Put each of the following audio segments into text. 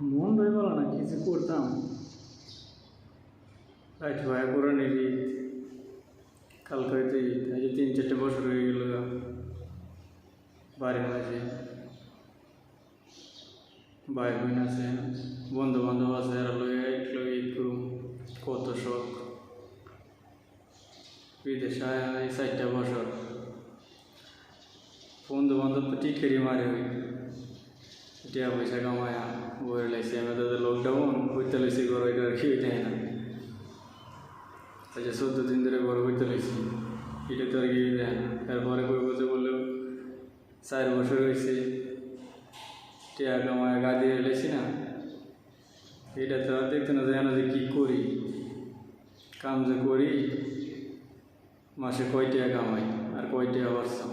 মন ভাই বলো না কিছু করতাম রাইট ভাই পুরানি ঈদ কালকে হয়তো ঈদ এই যে 3-4 বছর হয়ে গেল বাড়ির মাঝে ভাই বোন আছে বন্ধু বান্ধব আছে এরা লগে একটু ঈদ করুম কত শখ বিদেশে এই 4টা বছর বন্ধু বান্ধব তো টিটকারি মারে হই টিয়া পয়সা কামায়া বই লাইছি আমি তাদের লকডাউন হইতে লাইছি ঘর এটা আর খেয়ে দেয় না আচ্ছা 14 দিন ধরে ঘর হইতে লাইছি এটা তো আর খেয়ে দেয় না তারপরে কই বলতে বললেও 4 বছর হয়েছে টিয়া কামায়া গা দিয়ে লাইছি না এটা তো আর দেখতে না যায় না যে কী করি কাম যে করি মাসে কয় টাকা কামাই আর কয় টাকা বাড়ছাম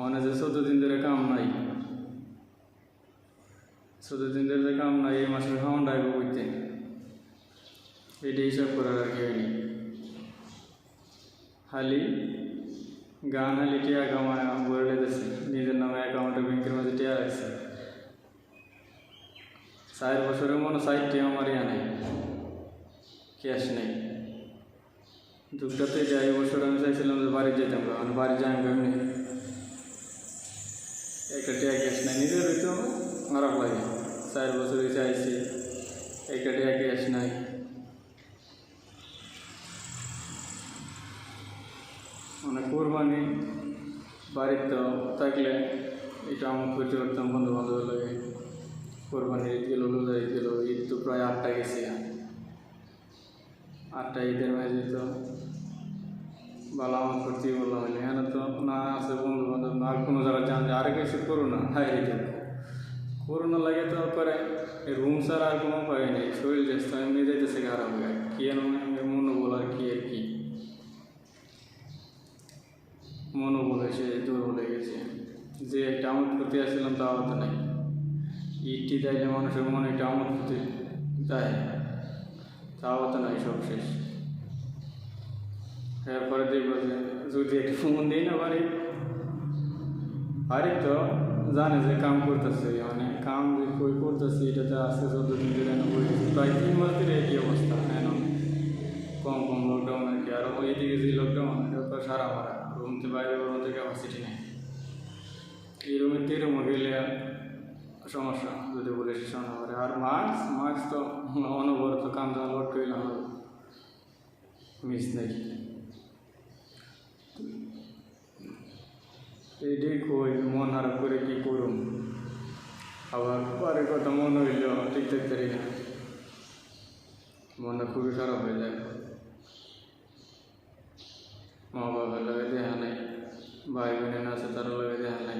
অনেক যে 14 দিন ধরে কাম নাই 14 দিন ধরে কাম নাই এই মাসের খাওয়ান ডাইব করতে এটা হিসাব করার আর কেউ নেই খালি গান খালি টিয়া কামায় বলে লেগেছে নিজের নামে অ্যাকাউন্টে ব্যাংকের মাঝে টিয়া আছে 4 বছরের মনে 60 টাকা আমার ইয়া নেই ক্যাশ নেই দুটাতে যাই বছর আমি চাইছিলাম যে বাড়ি যেতাম কারণ বাড়ি যাই এমনি একটা টিয়া ক্যাশ নাই নিজের হইতো খারাপ লাগে 4 বছরে চাইছি একটা টিয়া ক্যাশ নাই মানে কোরবানি বাড়িতে থাকলে এটা আমার করতে পারতাম বন্ধু বান্ধবের লাগে কোরবানি ঈদ গেল রোজা ঈদ গেল ঈদ তো প্রায় 8টা গেছে 8টা ঈদের মাঝে তো ভালো আমার করতেই বললাম এখানে তো না আছে বন্ধু বান্ধব না আর কোনো জায়গায় জান যে আরে কিছু করো না হাই রেখে করোনা লাগে তো করে রুম ছাড়া আর কোনো উপায় নেই শরীর যাচ্ছে এমনি যাইতেছে খারাপ হয়ে কি মনোবল আর কি আর কি মনোবল এসে দুর্বল হয়ে গেছে যে একটা আমোদ করতে আসছিলাম তাও তো নাই ঈদটি চাইলে মানুষের মনে একটা আমোদ করতে দেয় তাও তো নাই সব শেষ এরপরে দেখবো যে যদি একটু ফোন দিই না বাড়ি তো জানে যে কাম করতেছে মানে কাম যে কই করতেছে এটাতে আজকে 14 দিন ধরে প্রায় 3 মাস ধরে একই অবস্থা এখন কম লকডাউন আর কি আর ওইদিকে যে লকডাউন এটা তো সারা মারা রুমতে বাইরে বেরোতে ক্যাপাসিটি নেই এই রুমে 13 গেলে সমস্যা যদি বলে শেষ না করে আর মার্কস তো অনবরত কাম যখন লোড করিলাম মিস নেই এইটাই কই মন খারাপ করে কী করুন আবার পরে কথা মন হইল ঠিক থাকতে না মনটা খুবই খারাপ হয়ে যায় মা বাবার লাগে দেখা নাই ভাই বোনের আছে তার লাগে দেখা নাই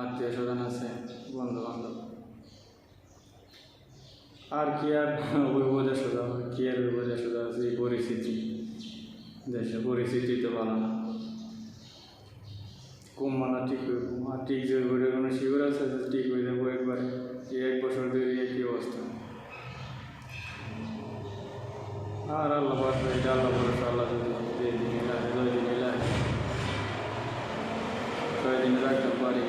আত্মীয় স্বজন আছে বন্ধু বান্ধব আর কি আর ওই বোঝা সোজা কি আর ওই বোঝা সোজা যে পরিস্থিতি দেশের পরিস্থিতি তো ভালো না কম মানা ঠিক হইব আর ঠিক যে ঘুরে কোনো শিবির আছে ঠিক হয়ে যাবো একবারে 1 বছর ধরে একই অবস্থা আর আল্লাহ এটা আল্লাহ ভরসা আল্লাহ যদি 2 দিন লাগে 2 দিন লাগে 6 দিন রাখতে পারি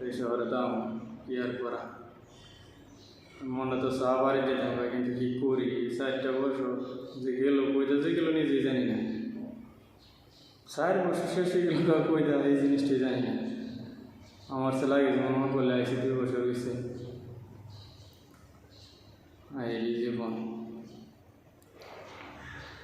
এই শহরে দাম কি আর করা মনে তো সবারই যেতাম কিন্তু কী করি 4টা বছর যে গেল কইতে যে গেল নিজেই জানি না 4 বছর শেষ হয়ে গেল কইতে এই জিনিসটাই জানি না আমার সে লাগে মনে হয় বলে আসি 2 বছর হয়েছে এই জীবন